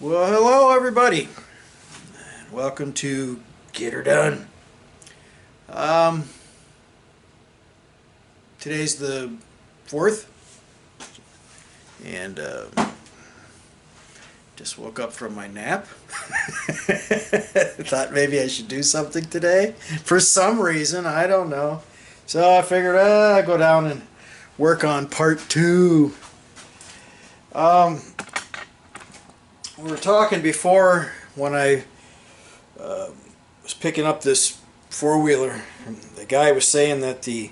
Well, hello everybody. Welcome to Get Her Done. Today's the 4th, and just woke up from my nap. Thought maybe I should do something today for some reason, I don't know. So I figured I'd go down and work on part 2. We were talking before when I was picking up this four-wheeler. The guy was saying that the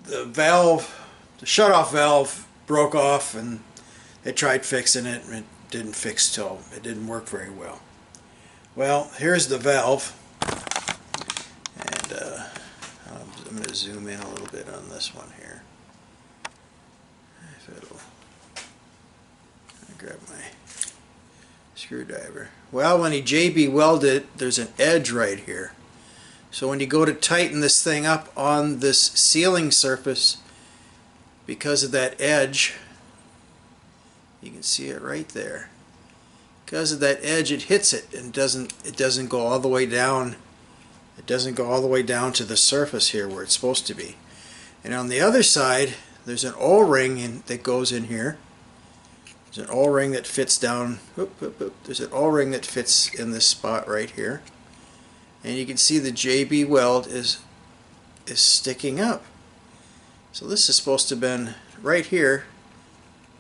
valve, the shutoff valve, broke off, and they tried fixing it, and it didn't fix till it didn't work very well. Well, here's the valve, and I'm going to zoom in a little bit on this one here. If it'll grab my screwdriver. Well, when he JB welded it, there's an edge right here. So when you go to tighten this thing up on this sealing surface, because of that edge, you can see it right there. Because of that edge, it hits it and it doesn't go all the way down. It doesn't go all the way down to the surface here where it's supposed to be. And on the other side, there's an O-ring that goes in here. There's an O-ring that fits down. There's an O-ring that fits in this spot right here, and you can see the JB weld is sticking up. So this is supposed to have been right here.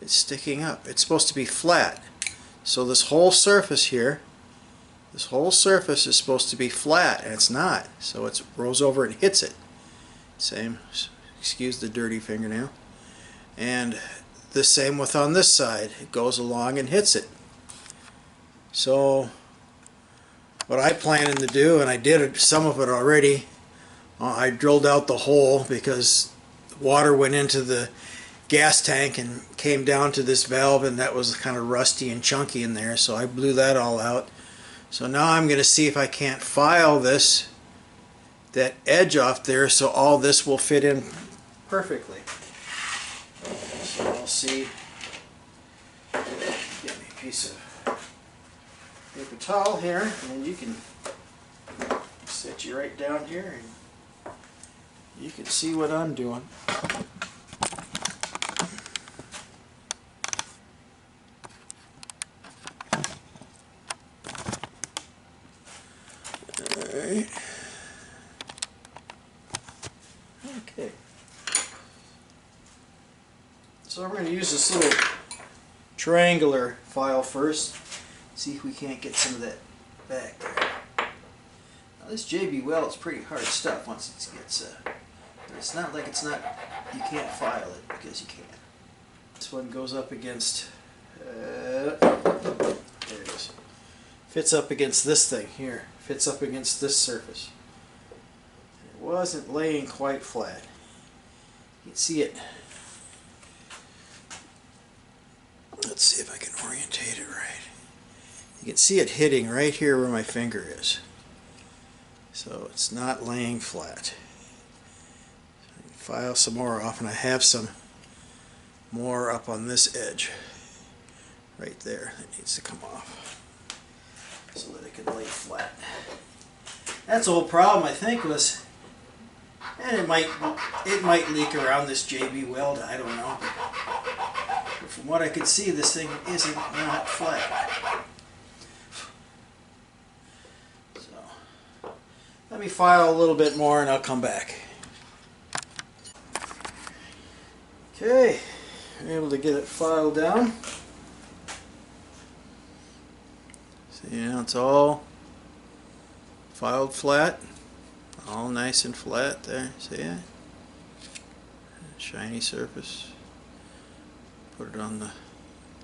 It's sticking up. It's supposed to be flat. So this whole surface here, this whole surface is supposed to be flat, and it's not. So it rolls over and hits it. Same. Excuse the dirty fingernail. And the same with on this side. It goes along and hits it. So what I planned to do, and I did some of it already, I drilled out the hole because water went into the gas tank and came down to this valve, and that was kind of rusty and chunky in there, so I blew that all out. So now I'm going to see if I can't file that edge off there so all this will fit in perfectly. So I'll see. Get me a piece of paper towel here, and you can set you right down here, and you can see what I'm doing. Alright. Okay. So I'm going to use this little triangular file first. See if we can't get some of that back there. Now this JB weld is pretty hard stuff once it gets. It's not like you can't file it, because you can. This one goes up against. There it is. Fits up against this thing here. Fits up against this surface. It wasn't laying quite flat. You can see it. Let's see if I can orientate it right. You can see it hitting right here where my finger is. So it's not laying flat. File some more off, and I have some more up on this edge right there that needs to come off so that it can lay flat. That's the whole problem, I think, was, and it might leak around this JB weld, I don't know. But from what I could see, this thing isn't not flat. So let me file a little bit more and I'll come back. Okay, I'm able to get it filed down. See, now it's all filed flat, all nice and flat there. See it? Shiny surface. Put it on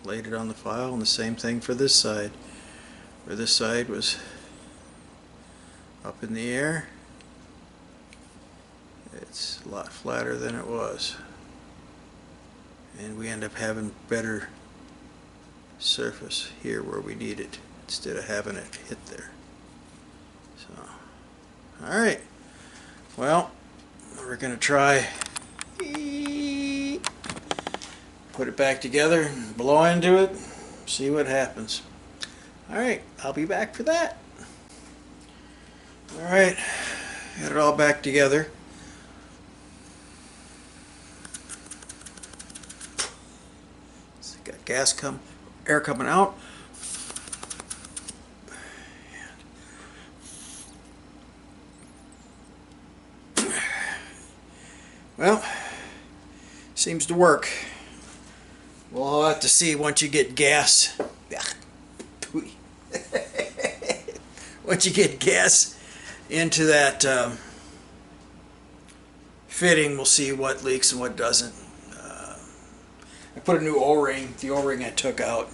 laid it on the file, and the same thing for this side. Where this side was up in the air, it's a lot flatter than it was. And we end up having better surface here where we need it, instead of having it hit there. So, alright, well, we're going to try Put it back together, blow into it, see what happens. Alright, I'll be back for that. Alright, got it all back together. So got air coming out. Well, seems to work. We'll have to see once you get gas. Once you get gas into that fitting, we'll see what leaks and what doesn't. I put a new O-ring. The O-ring I took out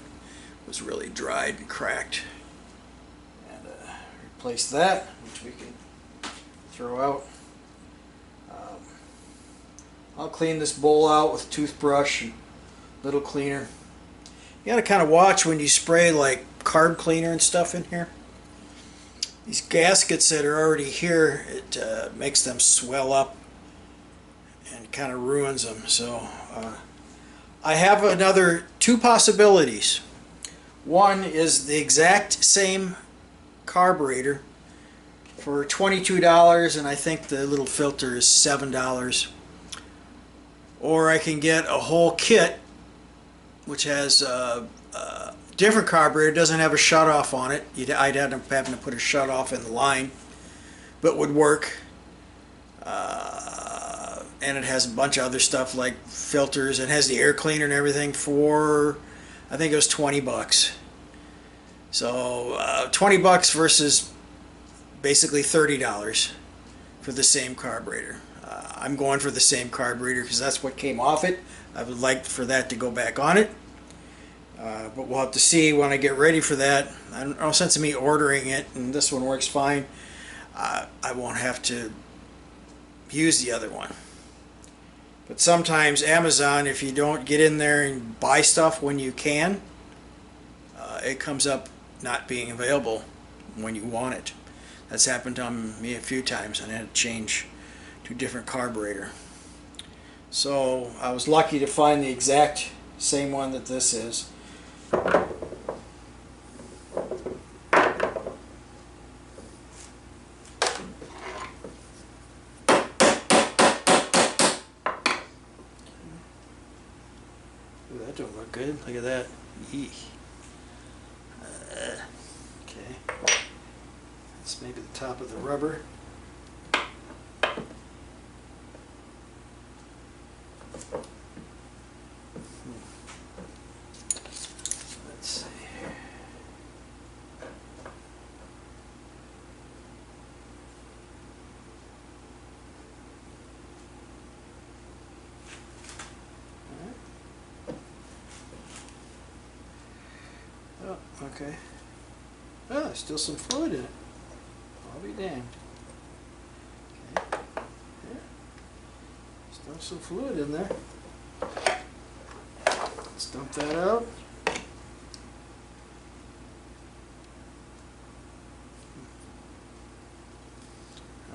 was really dried and cracked. And replace that, which we can throw out. I'll clean this bowl out with a toothbrush and a little cleaner. You gotta kind of watch when you spray like carb cleaner and stuff in here. These gaskets that are already here, it makes them swell up and kind of ruins them. So I have another two possibilities. One is the exact same carburetor for $22, and I think the little filter is $7. Or I can get a whole kit which has a different carburetor, doesn't have a shutoff on it. I'd end up having to put a shutoff in the line, but would work. And it has a bunch of other stuff like filters. It has the air cleaner and everything for, I think it was 20 bucks. So 20 bucks versus basically $30 for the same carburetor. I'm going for the same carburetor because that's what came off it. I would like for that to go back on it. But we'll have to see when I get ready for that. No sense of me ordering it, and this one works fine. I won't have to use the other one. But sometimes Amazon, if you don't get in there and buy stuff when you can, it comes up not being available when you want it. That's happened to me a few times, and I had to change to a different carburetor. So I was lucky to find the exact same one that this is. Ooh, that don't look good. Look at that. Eek. Okay. That's maybe the top of the rubber. Let's see. Oh, okay. Oh, there's still some fluid in it. I'll be damned. Okay. Yeah. Still some fluid in there. Let's dump that out.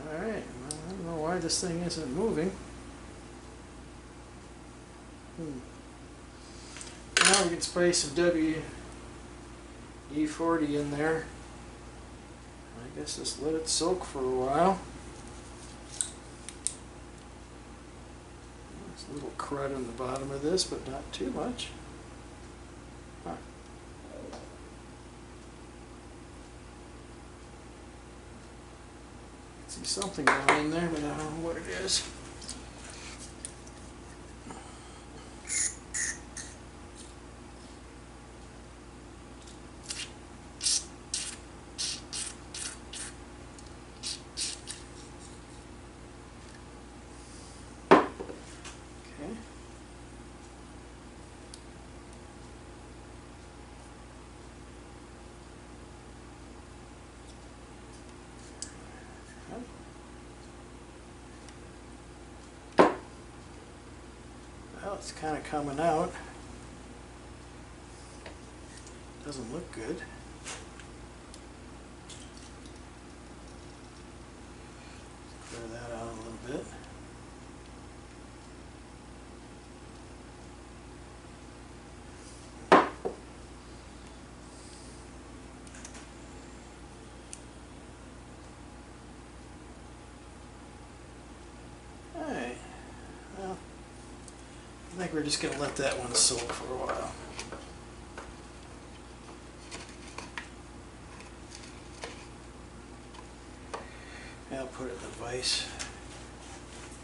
Alright, well, I don't know why this thing isn't moving. Now we can spray some WD-40 in there. I guess just let it soak for a while. There's a little crud on the bottom of this, but not too much. Huh. See something going in there, but I don't know what it is. Well, it's kind of coming out. Doesn't look good. Clear that out a little bit. think we're just going to let that one soak for a while. I'll put it in the vise.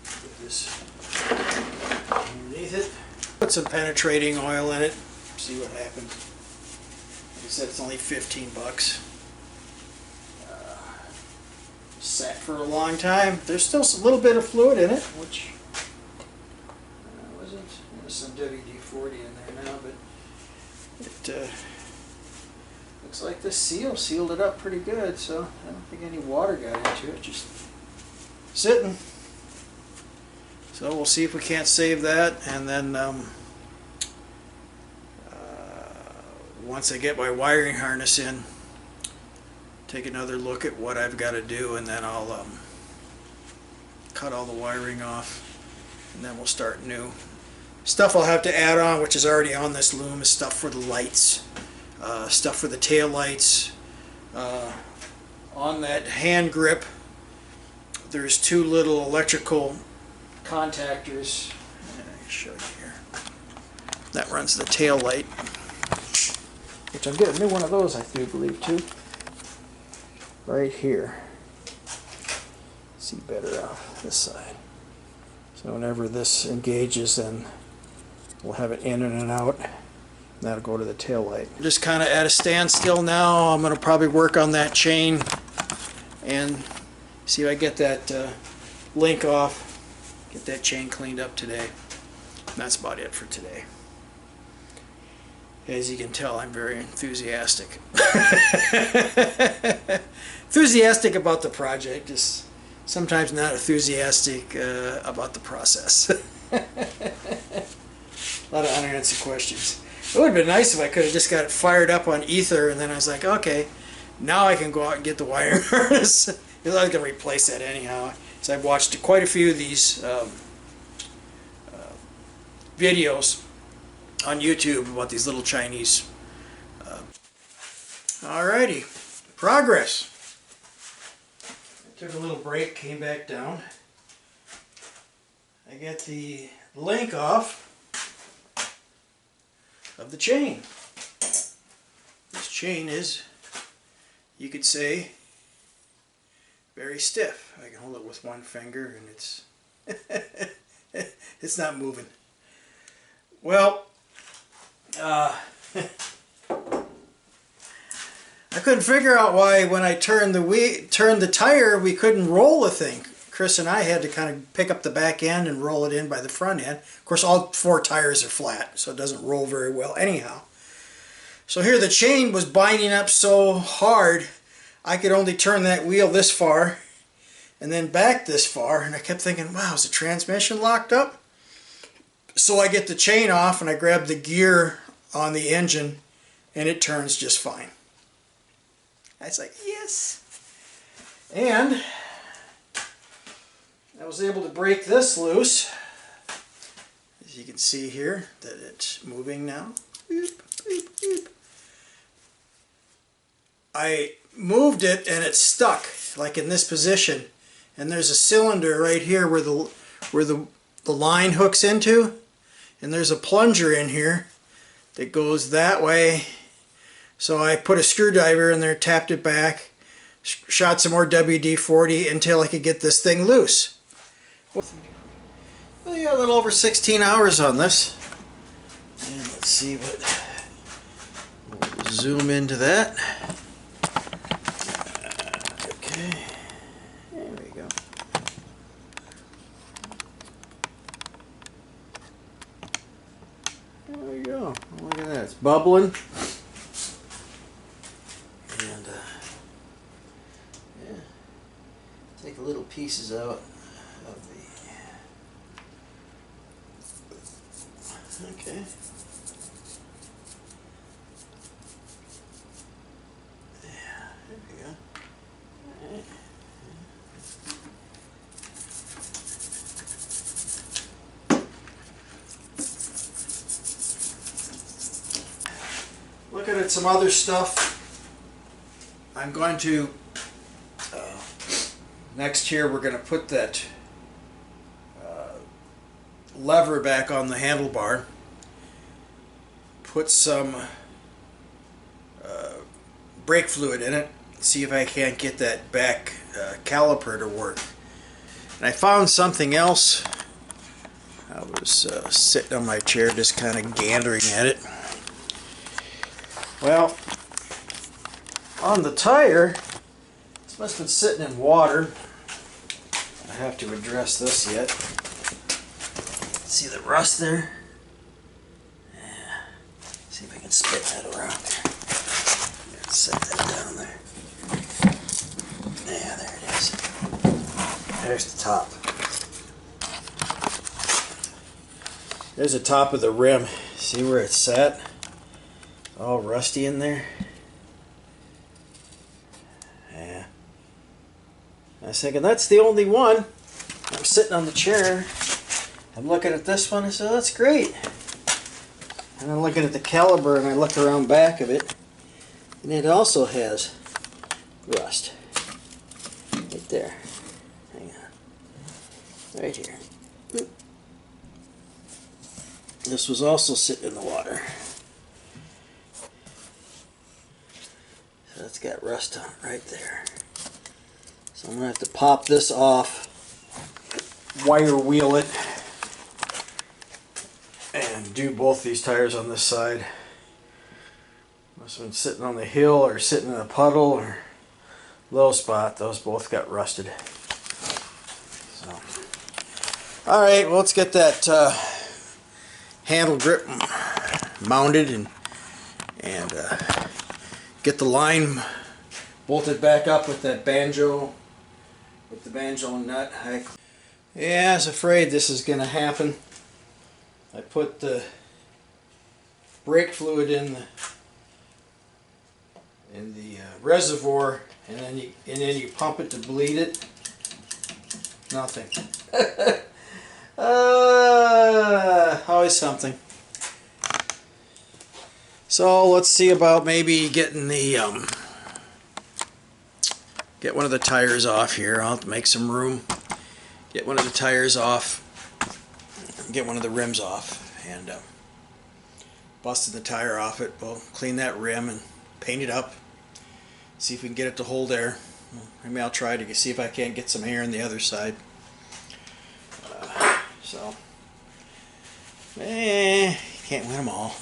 Put this underneath it. Put some penetrating oil in it. See what happens. Like I said, it's only 15 bucks. Sat for a long time. There's still a little bit of fluid in it, which wasn't. There's some WD-40 in there now, but it looks like this seal sealed it up pretty good, so I don't think any water got into it, just sitting. So we'll see if we can't save that, and then once I get my wiring harness in, take another look at what I've got to do, and then I'll cut all the wiring off, and then we'll start new. Stuff I'll have to add on, which is already on this loom, is stuff for the lights, stuff for the tail lights. On that hand grip, there's two little electrical contactors. I'll show you here. That runs the tail light, which I'm getting a new one of those, I do believe, too. Right here. See better off this side. So whenever this engages, then we'll have it in and out. That'll go to the tail light. Just kind of at a standstill now. I'm going to probably work on that chain and see if I get that link off, get that chain cleaned up today. And that's about it for today. As you can tell, I'm very enthusiastic. Enthusiastic about the project, just sometimes not enthusiastic about the process. A lot of unanswered questions. It would have been nice if I could have just got it fired up on ether, and then I was like, okay, now I can go out and get the wiring harness. I was going to replace that anyhow. So I've watched quite a few of these videos on YouTube about these little Chinese. Alrighty, progress. I took a little break, came back down. I get the link off of the chain. This chain is, you could say, very stiff. I can hold it with one finger and it's it's not moving. Well, I couldn't figure out why when I turned the tire we couldn't roll the thing. Chris and I had to kind of pick up the back end and roll it in by the front end. Of course, all four tires are flat, so it doesn't roll very well anyhow. So here the chain was binding up so hard, I could only turn that wheel this far and then back this far, and I kept thinking, wow, is the transmission locked up? So I get the chain off and I grab the gear on the engine and it turns just fine. I was like, yes. And I was able to break this loose. As you can see here, that it's moving now. Boop, boop, boop. I moved it and it's stuck, like in this position. And there's a cylinder right here where the line hooks into. And there's a plunger in here that goes that way. So I put a screwdriver in there, tapped it back, shot some more WD-40 until I could get this thing loose. Well, yeah, a little over 16 hours on this. And let's see what, we'll zoom into that. Okay, there we go. There we go. Look at that, it's bubbling. And yeah, take little pieces out of the. Okay. Yeah, there we go. All right. Looking at some other stuff. I'm going to, next here we're going to put that lever back on the handlebar, put some brake fluid in it, see if I can't get that back caliper to work. And I found something else. I was sitting on my chair just kind of gandering at it. Well, on the tire, this must have been sitting in water. I have to address this yet. See the rust there? Yeah. See if I can spit that around there. Set that down there. Yeah, there it is. There's the top. There's the top of the rim. See where it's set? All rusty in there. Yeah. I was thinking that's the only one. I'm sitting on the chair. I'm looking at this one. I said, that's great. And I'm looking at the caliber and I look around back of it. And it also has rust. Right there. Hang on. Right here. This was also sitting in the water. So it's got rust on it right there. So I'm going to have to pop this off, wire wheel it, and do both these tires on this side. Must have been sitting on the hill or sitting in a puddle or low spot. Those both got rusted. So, all right, well, let's get that handle grip mounted and get the line bolted back up with that banjo, with the banjo nut. Yeah, I was afraid this is going to happen. I put the brake fluid in the reservoir, and then you pump it to bleed it. Nothing. Always something. So let's see about maybe getting the get one of the tires off here. I'll have to make some room. Get one of the tires off. Get one of the rims off, and busted the tire off it. We'll clean that rim and paint it up. See if we can get it to hold air. Maybe I'll try to see if I can't get some air on the other side. So, can't win them all.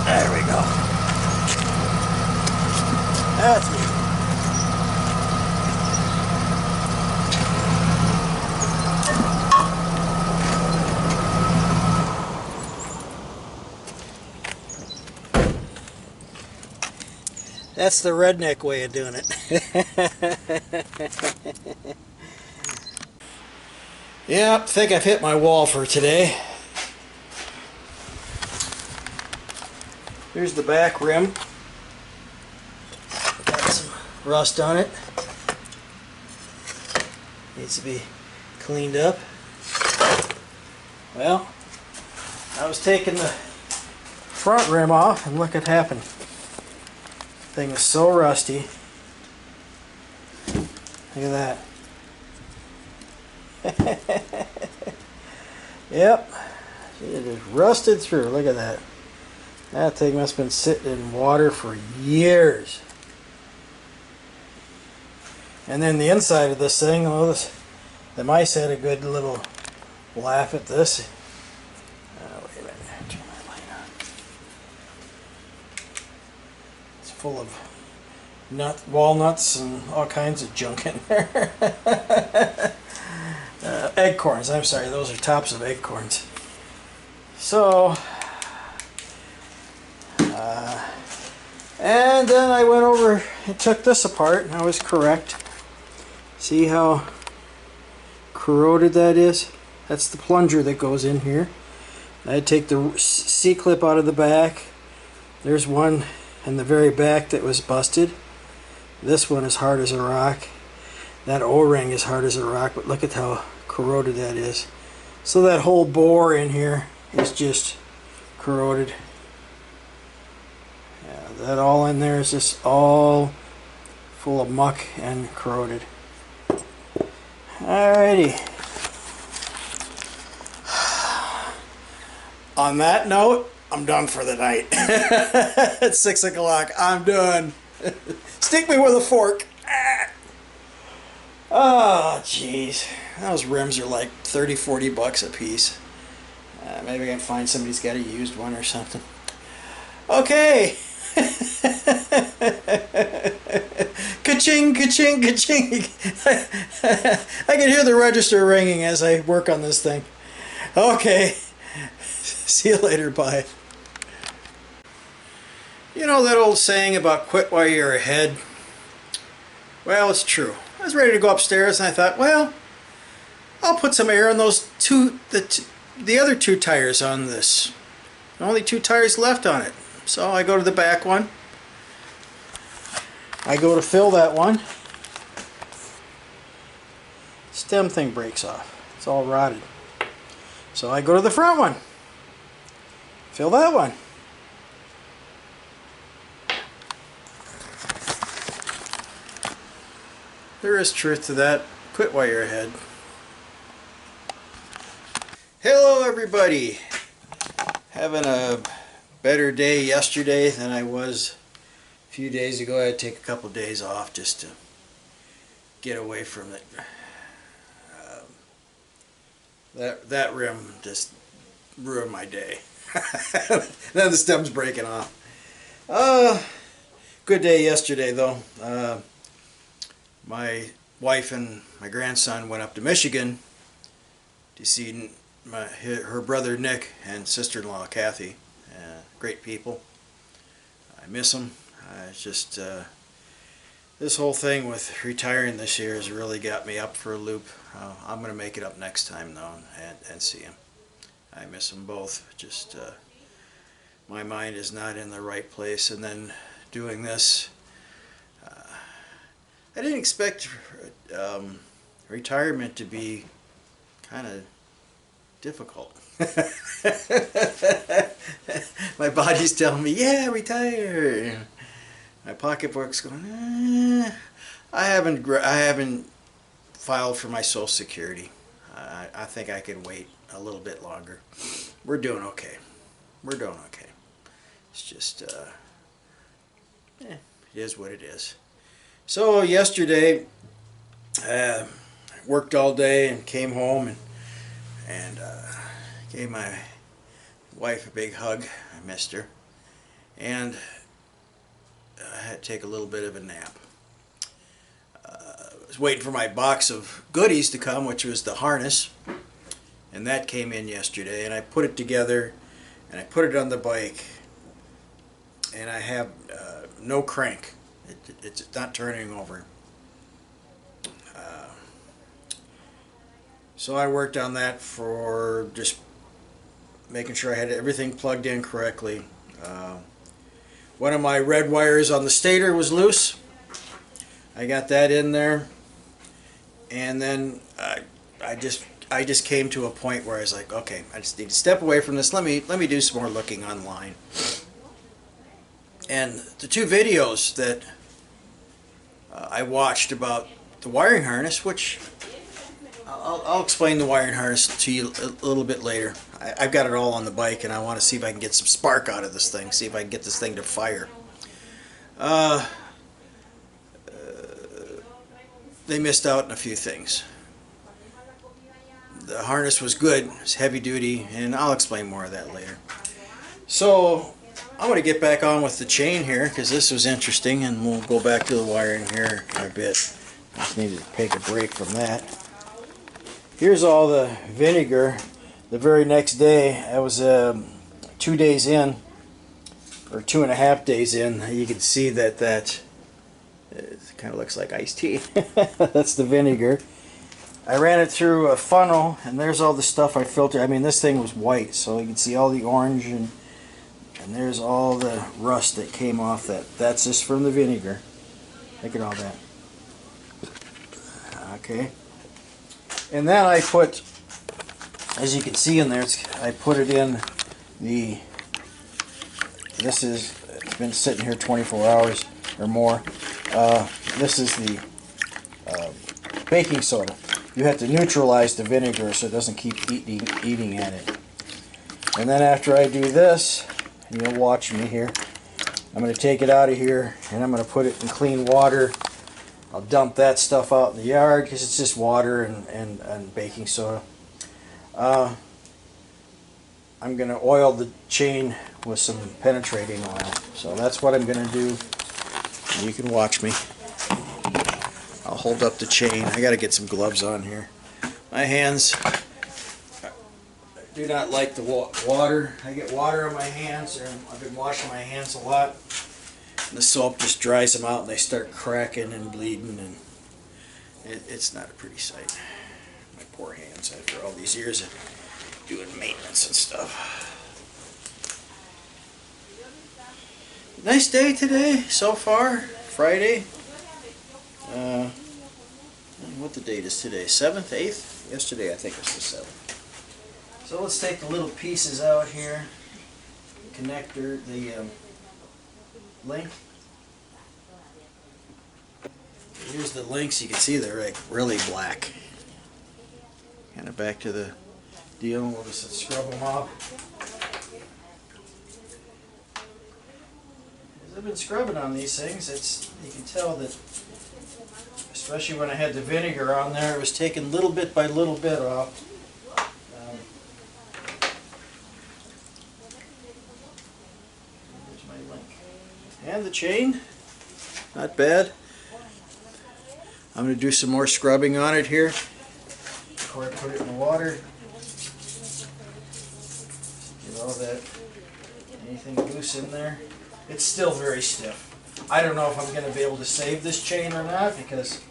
There we go. That's me. That's the redneck way of doing it. Yep, I think I've hit my wall for today. Here's the back rim. Got some rust on it. Needs to be cleaned up. Well, I was taking the front rim off and look what happened. Thing is so rusty. Look at that. Yep. It is rusted through. Look at that. That thing must have been sitting in water for years. And then the inside of this thing, oh, The mice had a good little laugh at this. Wait a minute, turn my light on. It's full of walnuts and all kinds of junk in there. Acorns, I'm sorry, those are tops of acorns. So, and then I went over and took this apart, and I was correct. See how corroded that is? That's the plunger that goes in here. I take the C-clip out of the back. There's one in the very back that was busted. This one is hard as a rock. That O-ring is hard as a rock, but look at how corroded that is. So that whole bore in here is just corroded. Yeah, that all in there is just all full of muck and corroded. Alrighty. On that note, I'm done for the night. It's 6 o'clock. I'm done. Stick me with a fork. Oh, jeez. Those rims are like 30, 40 bucks a piece. Maybe I can find somebody's got a used one or something. Okay. Ka-ching, ka-ching, ka-ching. I can hear the register ringing as I work on this thing. Okay. See you later. Bye. You know that old saying about quit while you're ahead? Well, it's true. I was ready to go upstairs and I thought, well, I'll put some air in those the other two tires on this. Only 2 tires left on it. So I go to the back one. I go to fill that one. Stem thing breaks off. It's all rotted. So I go to the front one. Fill that one. There is truth to that. Quit while you're ahead. Hello everybody. Having a better day yesterday than I was a few days ago. I had to take a couple days off just to get away from it. That rim just ruined my day. Then the stem's breaking off. Good day yesterday though. My wife and my grandson went up to Michigan to see her brother Nick and sister-in-law Kathy. Great people. I miss them. It's just this whole thing with retiring this year has really got me up for a loop. I'm going to make it up next time though and see them. I miss them both. Just my mind is not in the right place, and then doing this. I didn't expect retirement to be kind of difficult. My body's telling me, yeah, retire. My pocketbook's going, I haven't filed for my Social Security. I think I can wait a little bit longer. We're doing okay. We're doing okay. It's just, it is what it is. So yesterday, worked all day and came home and gave my wife a big hug. I missed her. And I had to take a little bit of a nap. I was waiting for my box of goodies to come, which was the harness. And that came in yesterday. And I put it together and I put it on the bike. And I have no crank. It's not turning over. So I worked on that for just making sure I had everything plugged in correctly. One of my red wires on the stator was loose. I got that in there, and then I just came to a point where I was like, okay, I just need to step away from this. Let me do some more looking online. And the 2 videos that I watched about the wiring harness, which I'll explain the wiring harness to you a little bit later. I've got it all on the bike and I want to see if I can get some spark out of this thing, see if I can get this thing to fire. They missed out on a few things. the harness was good. It's heavy duty, and I'll explain more of that later. So I'm going to get back on with the chain here because this was interesting, and we'll go back to the wiring here in a bit. I just needed to take a break from that. Here's all the vinegar. The very next day, I was 2 days in, or 2.5 days in. You can see that it kind of looks like iced tea. That's the vinegar. I ran it through a funnel, and there's all the stuff I filtered. I mean, this thing was white, so you can see all the orange, and there's all the rust that came off that. That's just from the vinegar. Look at all that. Okay. And then I put, as you can see in there, I put it in the, it's been sitting here 24 hours or more. This is the baking soda. You have to neutralize the vinegar so it doesn't keep eating at it. And then after I do this, you'll watch me here, I'm going to take it out of here and I'm going to put it in clean water. I'll dump that stuff out in the yard because it's just water and baking soda. I'm going to oil the chain with some penetrating oil. So that's what I'm going to do. You can watch me. I'll hold up the chain. I got to get some gloves on here. My hands do not like the water. I get water on my hands, and I've been washing my hands a lot. And the soap just dries them out and they start cracking and bleeding, and it's not a pretty sight. My poor hands after all these years of doing maintenance and stuff. Nice day today so far. Friday. What the date is today? 7th, 8th? Yesterday I think it was the 7th. So let's take the little pieces out here. The connector, the link. Here's the links. You can see they're like really black. Kind of back to the deal. We'll just scrub them off. As I've been scrubbing on these things, you can tell that, especially when I had the vinegar on there, it was taken little bit by little bit off. Here's my link. And the chain, not bad. I'm going to do some more scrubbing on it here before I put it in the water. Get all that, anything loose in there. It's still very stiff. I don't know if I'm going to be able to save this chain or not, because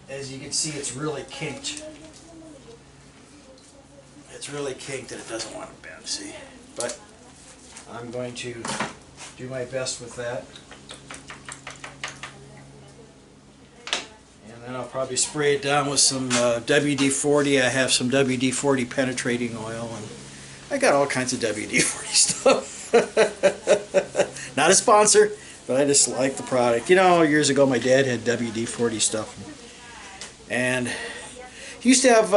as you can see, it's really kinked. It's really kinked and it doesn't want to bend, see? But I'm going to do my best with that. And then I'll probably spray it down with some WD-40. I have some WD-40 penetrating oil, and I got all kinds of WD-40 stuff. Not a sponsor, but I just like the product. You know, years ago my dad had WD-40 stuff, and he used to have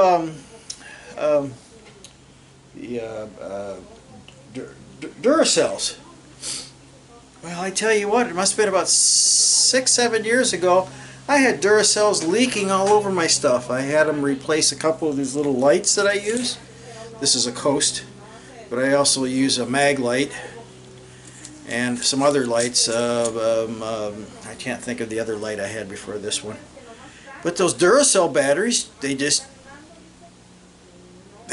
Duracells. Well, I tell you what, it must have been about 6-7 years ago. I had Duracells leaking all over my stuff. I had them replace a couple of these little lights that I use. This is a Coast, but I also use a mag light and some other lights. I can't think of the other light I had before this one. But those Duracell batteries, they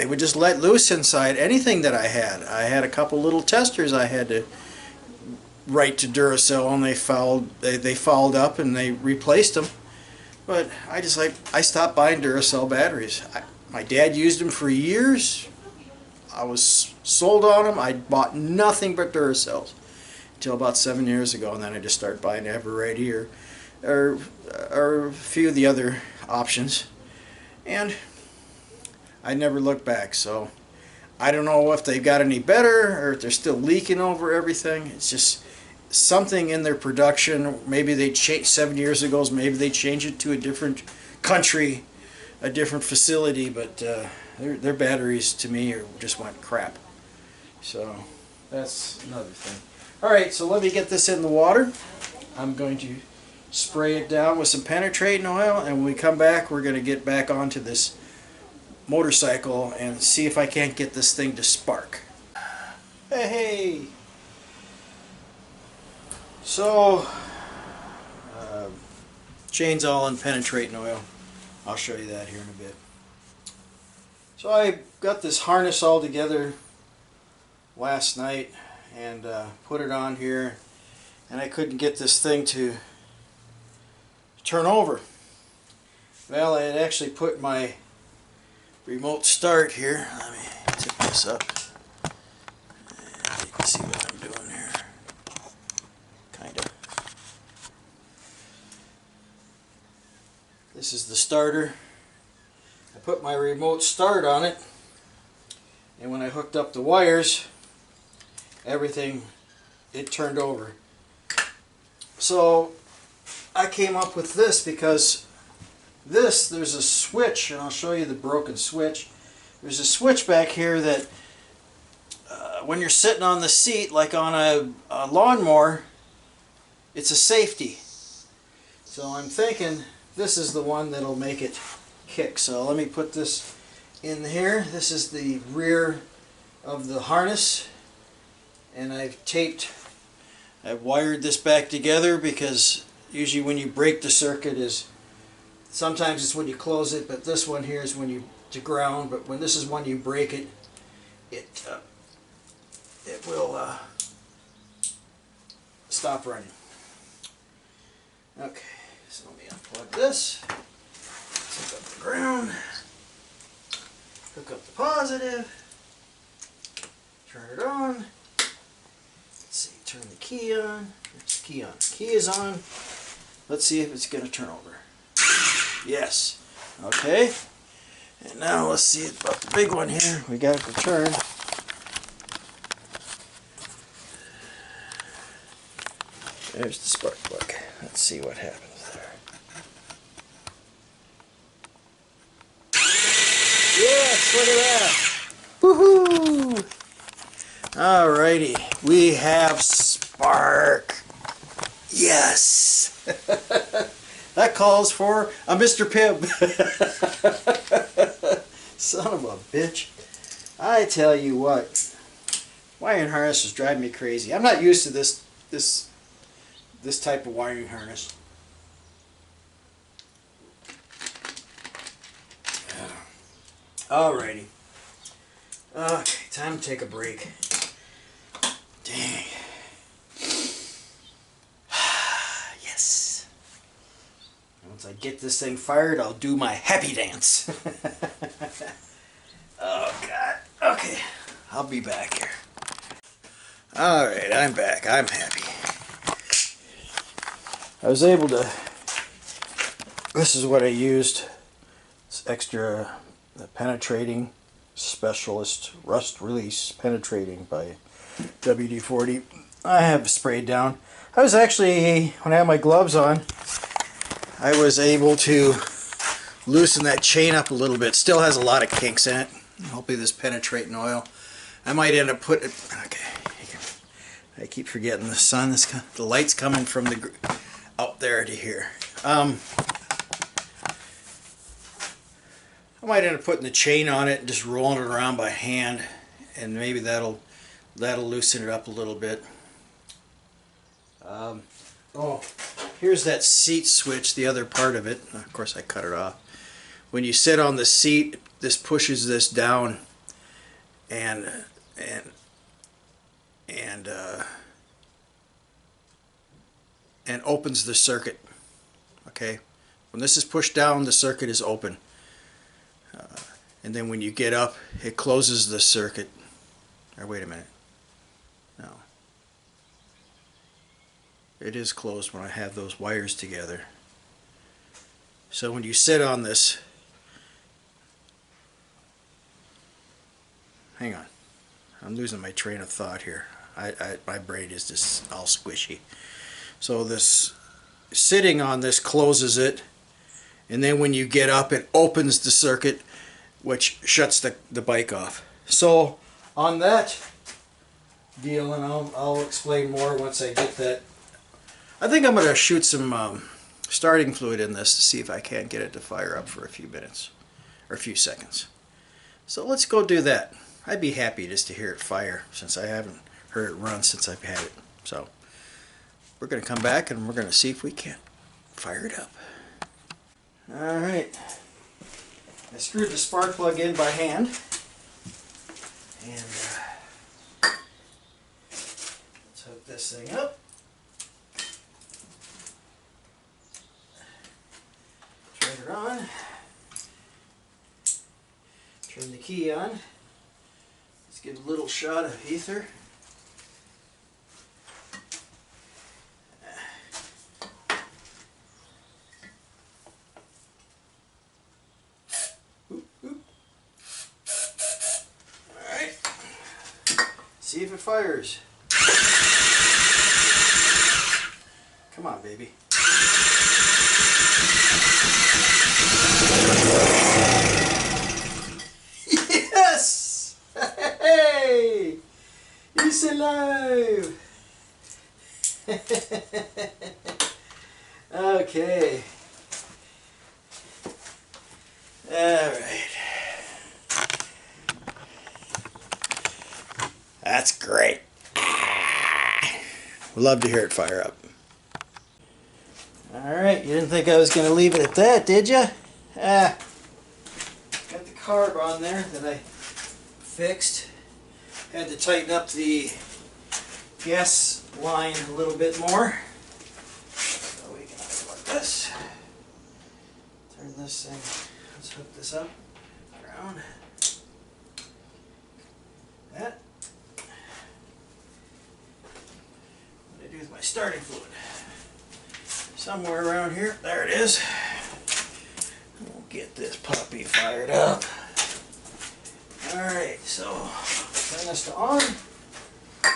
would just let loose inside anything that I had. I had a couple little testers I had to write to Duracell, and they fouled up and they replaced them. But I stopped buying Duracell batteries. My dad used them for years. I was sold on them. I bought nothing but Duracells until about 7 years ago, and then I just started buying Eveready or a few of the other options, and I never looked back. So I don't know if they've got any better or if they're still leaking over everything. It's just something in their production. Maybe they changed 7 years ago. Maybe they changed it to a different country, a different facility. But their batteries to me just went crap. So that's another thing. All right, so let me get this in the water. I'm going to spray it down with some penetrating oil, and when we come back, we're going to get back onto this motorcycle and see if I can't get this thing to spark. Hey! So, chain's all in penetrating oil. I'll show you that here in a bit. So I got this harness all together last night and put it on here, and I couldn't get this thing to turn over. Well, I had actually put my remote start here. Let me tip this up. And you can see what I'm doing here. Kind of. This is the starter. I put my remote start on it, and when I hooked up the wires, everything, it turned over. So I came up with this because there's a switch, and I'll show you the broken switch. There's a switch back here that when you're sitting on the seat, like on a lawnmower, it's a safety. So I'm thinking this is the one that'll make it kick. So let me put this in here. This is the rear of the harness, and I've wired this back together because usually when you break the circuit sometimes it's when you close it, but this one here is when you to ground. But when this is when you break it, it will stop running. Okay, so let me unplug this. Hook up the ground, hook up the positive, turn it on. Let's see, turn the key on. There's the key on. Key is on. Let's see if it's going to turn over. Yes. Okay. And now let's see about the big one here. We got it to turn. There's the spark plug. Let's see what happens. Yes, look at that. Woohoo! Alrighty, we have spark. Yes! That calls for a Mr. Pibb. Son of a bitch. I tell you what, wiring harness is driving me crazy. I'm not used to this type of wiring harness. Alrighty. Okay, time to take a break. Dang. Yes. Once I get this thing fired, I'll do my happy dance. Oh, God. Okay, I'll be back here. Alright, I'm back. I'm happy. I was able to... This is what I used. It's extra... The penetrating specialist rust release penetrating by WD-40. I have sprayed down. I was actually, when I had my gloves on, I was able to loosen that chain up a little bit. Still has a lot of kinks in it. Hopefully this penetrating oil. I might end up putting. Okay, I keep forgetting the sun. The light's coming from the out there to here. I might end up putting the chain on it and just rolling it around by hand, and maybe that'll loosen it up a little bit. Oh, here's that seat switch, the other part of it. Of course I cut it off. When you sit on the seat, this pushes this down and opens the circuit. Okay, when this is pushed down, the circuit is open. And then when you get up, it closes the circuit. Or wait a minute. No. It is closed when I have those wires together. So when you sit on this... Hang on. I'm losing my train of thought here. My brain is just all squishy. So this sitting on this closes it. And then when you get up, it opens the circuit, which shuts the bike off. So on that deal, and I'll explain more once I get that. I think I'm going to shoot some starting fluid in this to see if I can't get it to fire up for a few minutes or a few seconds. So let's go do that. I'd be happy just to hear it fire, since I haven't heard it run since I've had it. So we're going to come back and we're going to see if we can't fire it up. Alright, I screwed the spark plug in by hand, and let's hook this thing up. Turn it on. Turn the key on. Let's give a little shot of ether. Alright. See if it fires. Come on, baby. Yes! Hey! It's alive! Okay. Alright. That's great. Love to hear it fire up. Alright, you didn't think I was going to leave it at that, did you? Got the carb on there that I fixed. Had to tighten up the gas line a little bit more. So we can unplug this. Turn this thing. Let's hook this up. Around. That. What do I do with my starting fluid? Somewhere around here. There it is. We'll get this puppy fired up. Alright, so turn this to on.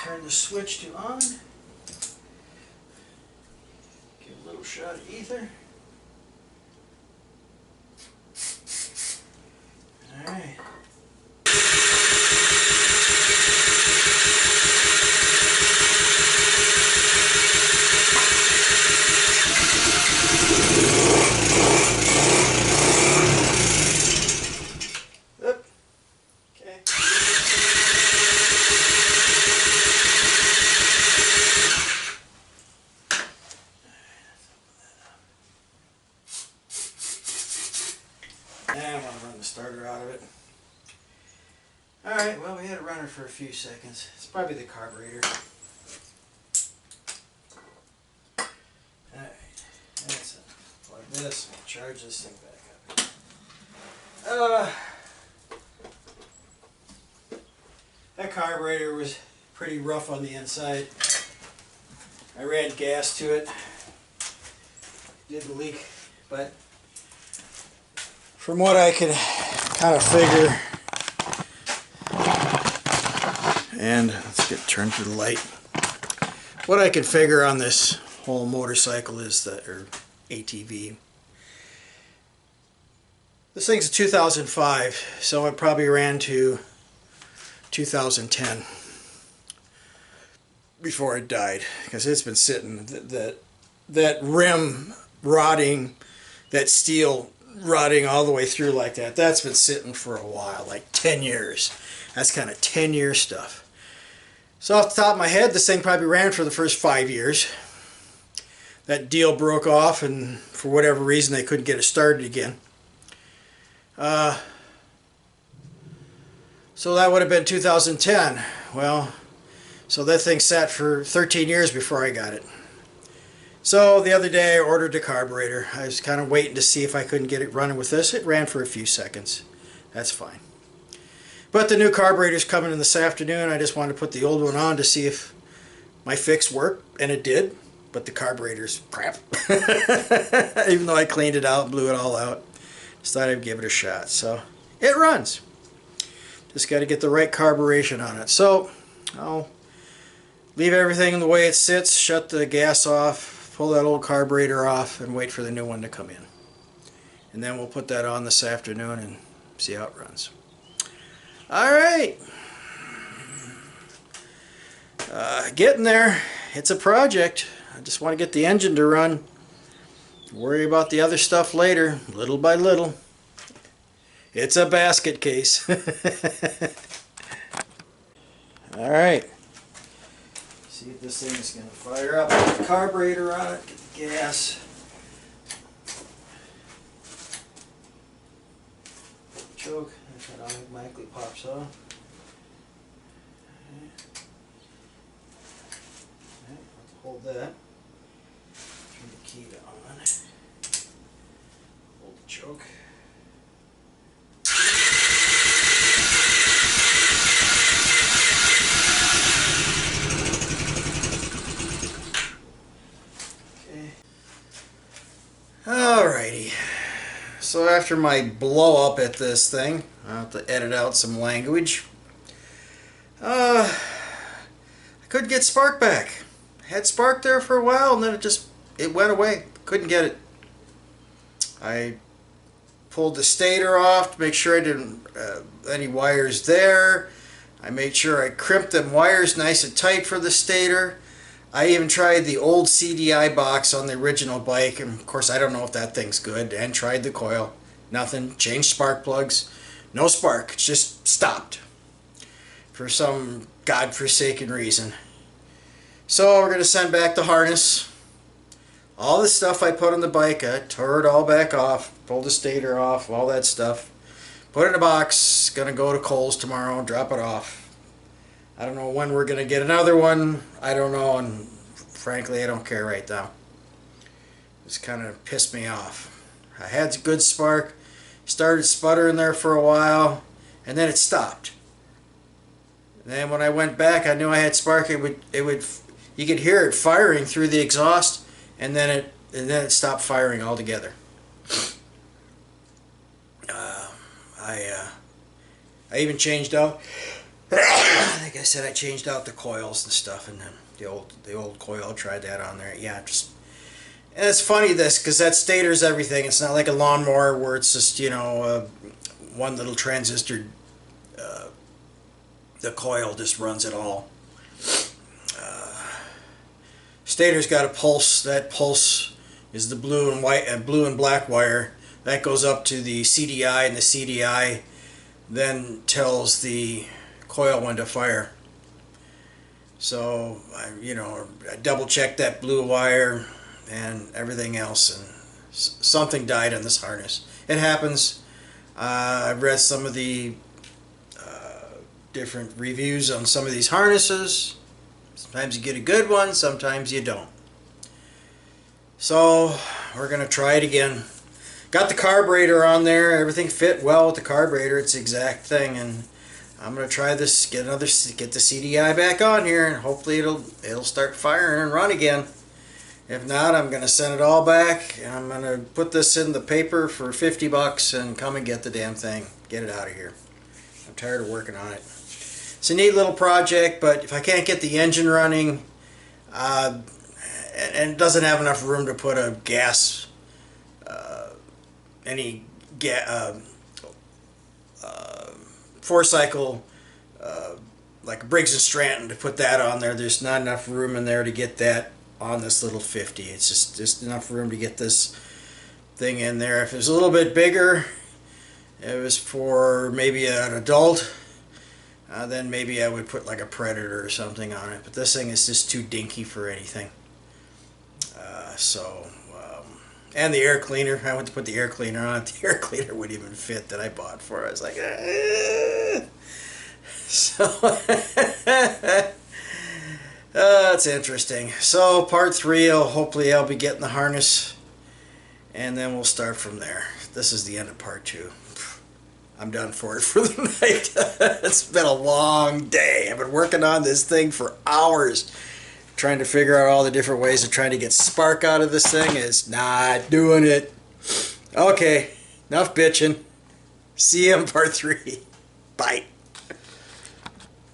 Turn the switch to on. Give a little shot of ether. Alright. And I want to run the starter out of it. Alright, well, we had it running for a few seconds. It's probably the carburetor. Alright, that's it. Plug this and charge this thing back up. That carburetor was pretty rough on the inside. I ran gas to it. Didn't leak, but from what I could kind of figure, and let's get turned to the light. What I could figure on this whole motorcycle is that, or ATV, this thing's a 2005, so it probably ran to 2010 before it died, because it's been sitting, that rim rotting, that steel rotting all the way through like that, that's been sitting for a while, like 10 years. That's kind of 10-year stuff. So off the top of my head, this thing probably ran for the first 5 years. That deal broke off, and for whatever reason they couldn't get it started again. So that would have been 2010. Well, so that thing sat for 13 years before I got it. So the other day I ordered a carburetor. I was kind of waiting to see if I couldn't get it running with this. It ran for a few seconds. That's fine. But the new carburetor's coming in this afternoon. I just wanted to put the old one on to see if my fix worked, and it did. But the carburetor's crap. Even though I cleaned it out, blew it all out. Just thought I'd give it a shot. So it runs. Just got to get the right carburation on it. So I'll leave everything the way it sits, shut the gas off, pull that old carburetor off, and wait for the new one to come in. And then we'll put that on this afternoon and see how it runs. Alright. Getting there. It's a project. I just want to get the engine to run. Worry about the other stuff later, little by little. It's a basket case. Alright. See if this thing is going to fire up. Get the carburetor on it, get the gas. Choke, that automatically pops off. Hold that. Turn the key on. Hold the choke. Okay. Alrighty. So after my blow up at this thing, I'll have to edit out some language. I couldn't get spark back. Had spark there for a while and then it went away. Couldn't get it. I pulled the stator off to make sure I didn't any wires there. I made sure I crimped them wires nice and tight for the stator. I even tried the old CDI box on the original bike, and of course I don't know if that thing's good, and tried the coil. Nothing. Changed spark plugs. No spark. It just stopped for some godforsaken reason. So we're going to send back the harness. All the stuff I put on the bike, I tore it all back off, pulled the stator off, all that stuff. Put it in a box, going to go to Kohl's tomorrow and drop it off. I don't know when we're going to get another one. I don't know, and frankly I don't care right now. It's kind of pissed me off. I had a good spark, started sputtering there for a while, and then it stopped. And then when I went back, I knew I had spark. It would you could hear it firing through the exhaust, and then it stopped firing altogether. I even changed out. Like I said, I changed out the coils and stuff, and then the old coil. Tried that on there. Yeah, and it's funny because that stator's everything. It's not like a lawnmower where it's just one little transistor. The coil just runs it all. Stator's got a pulse. That pulse is the blue and black wire that goes up to the CDI, and the CDI then tells the coil when to fire. So I double checked that blue wire and everything else, and something died on this harness. It happens. I've read some of the different reviews on some of these harnesses. Sometimes you get a good one, sometimes you don't. So we're going to try it again. Got the carburetor on there, everything fit well with the carburetor, it's the exact thing, and I'm going to try this, get the CDI back on here, and hopefully it'll start firing and run again. If not, I'm going to send it all back, and I'm going to put this in the paper for 50 bucks and come and get the damn thing, get it out of here. I'm tired of working on it. It's a neat little project, but if I can't get the engine running, and it doesn't have enough room to put a gas, four-cycle, like a Briggs & Stratton, to put that on there. There's not enough room in there to get that on this little 50. It's just enough room to get this thing in there. If it was a little bit bigger, it was for maybe an adult, then maybe I would put like a Predator or something on it. But this thing is just too dinky for anything. And the air cleaner, I went to put the air cleaner on it. The air cleaner wouldn't even fit that I bought for it. I was like, So, it's interesting. So, part 3, hopefully I'll be getting the harness, and then we'll start from there. This is the end of part 2. I'm done for the night. It's been a long day. I've been working on this thing for hours, trying to figure out all the different ways of trying to get spark out of this thing. It's not doing it. Okay, enough bitching. See you in part 3. Bye.